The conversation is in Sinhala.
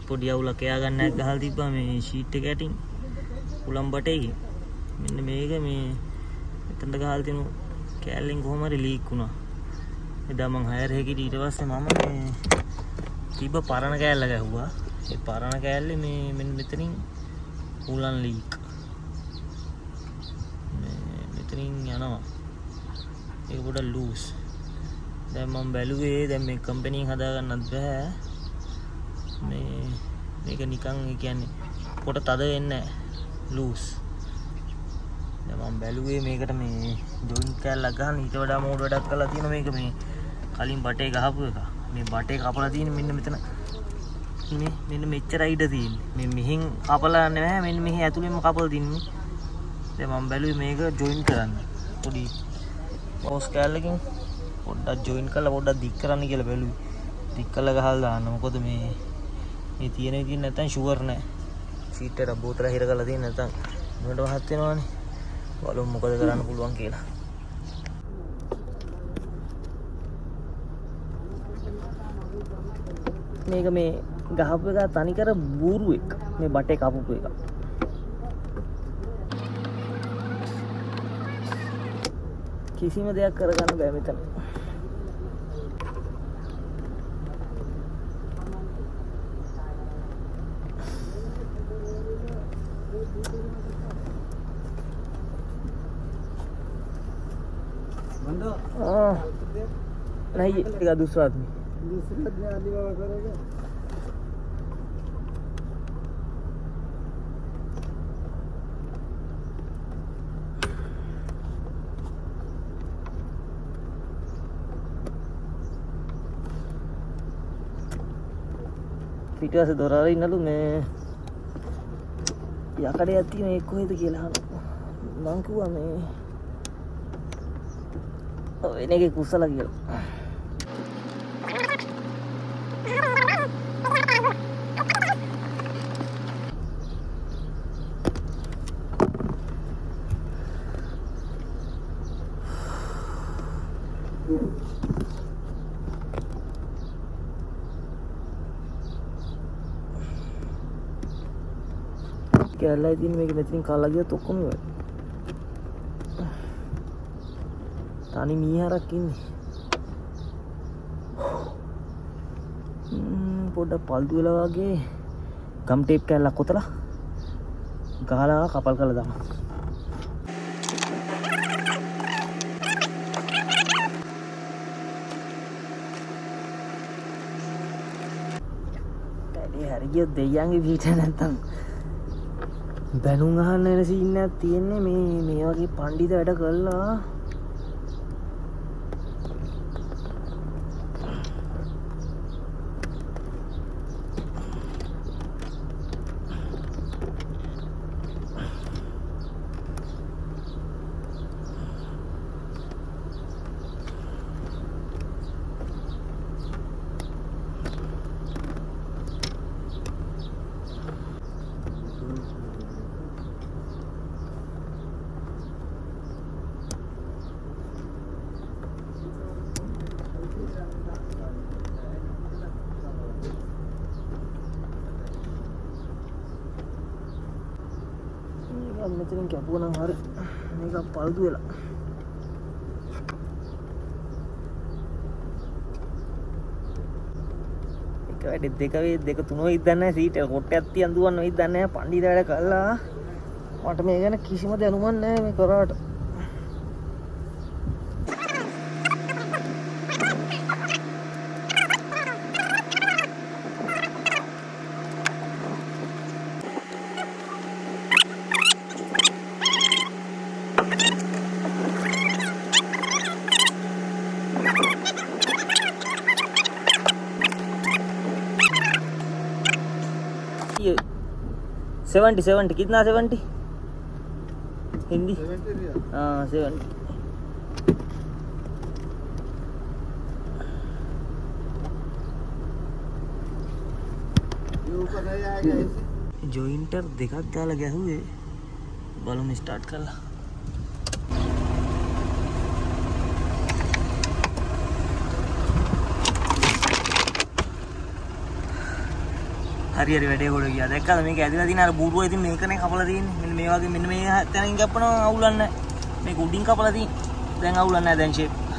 පොඩි අවුලක් එයා ගන්න නැක් ගහලා තිබ්බා මේ ෂීට් එක යටින් උලම් බටේකින්. මෙන්න මේක මේ එතනට ගහලා තිනු කෑල්ලෙන් කොහොම හරි ලීක් වුණා. එදා මං හයර් එකේදී ඊට පස්සේ මම මේ තිබ්බ පරණ කෑල්ල ගැහුවා. ඒ පරණ කෑල්ලේ මේ මෙන්න මෙතනින් උලන් ලීක්. මේ මෙතනින් යනවා. ඒක පොඩ ලූස්. දැන් මම බැලුවේ දැන් මේ කම්පැනි හදා ගන්නත් බෑ. මේක නිකන් ඒ කියන්නේ පොට තද වෙන්නේ නැහැ ලූස්. දැන් මම බැලුවේ මේකට මේ ජොයින්ට් කෑල්ලක් ගහන්න ඊට වඩා මෝඩ් වැඩක් කරලා තියෙනවා. මේක මේ කලින් බටේ ගහපු එක. මේ බටේ කපලා තියෙන්නේ මෙන්න මෙතන. මේ මෙන්න මෙච්චරයි ඉඩ තියෙන්නේ. මේ මෙහෙන් කපලා නැහැ මෙන්න මෙහි ඇතුලෙන්ම කපලා තින්නේ. දැන් මම බැලුවේ මේක ජොයින්ට් කරන්න. පොඩි පෝස් කෑල්ලකින් පොඩ්ඩක් ජොයින්ට් කරලා පොඩ්ඩක් දික් කරන්න කියලා බැලුවේ. දික් කරලා ගහලා දාන්න. මොකද මේ තියෙන විදිහ නැත්තම් ෂුවර් නෑ. ෂීට් එකට බෝතල හිර කරලා තියෙන නැත්තම් මොකට වහත් වෙනවනේ. බලමු මොකද කරන්න පුළුවන් කියලා. මේක මේ ගහපු එක තනිකර බూరు එක. මේ බටේ කපපු එක. කිසිම දෙයක් කරගන්න බෑ මෙතන. नहीं ये दूसरा आदमी आदमी बाबा करेगा। पीछे से दोहरा रही नलू मैं या कड़े आती मैं कोई तो खेला मांग हुआ मैं इन्हें के गुस्सा लग गया। केरला दिन में कितनी काला गया तो कौन हुआ तानी मिया रखी පොඩ්ඩක් පල්තු වෙලා වගේ ගම් ටේප් කෑල්ලක් කොතලා ගහලා කපල් කරලා දානවා. වැඩේ හරිය දෙයියන්ගේ පිට නැත්තම් බැනුම් අහන්න එන සීන් එකක් තියෙන්නේ මේ වගේ පඬිත වැඩ කළා. මෙතනින් කැපුවා නම් හරි මේක පල්තු වෙලා එක වැඩ දෙක තුන වෙයිද නැහැ සීට කොටයක් තියන් දුවන්න වෙයිද නැහැ පණ්ඩිත වැඩ කළා මට මේ ගැන කිසිම දැනුමක් නැහැ මේ කරාට ये 70 कितना 70 हिंदी 70 हाँ 70 जॉइंटर देखा क्या लगा हुए बालों में स्टार्ट कर ला හරි හරි වැඩේ කොට ගියා. දැක්කද මේක ඇදලා තියෙන අර බූරුව ඉතින් මේකනේ කපලා තියෙන්නේ. මෙන්න මේ වගේ මෙන්න මේ තැනින් කපනවා අවුලන්නේ නැහැ. මේක උඩින් කපලා තියෙන්නේ. දැන් අවුලන්නේ නැහැ දැන් ෂේප්.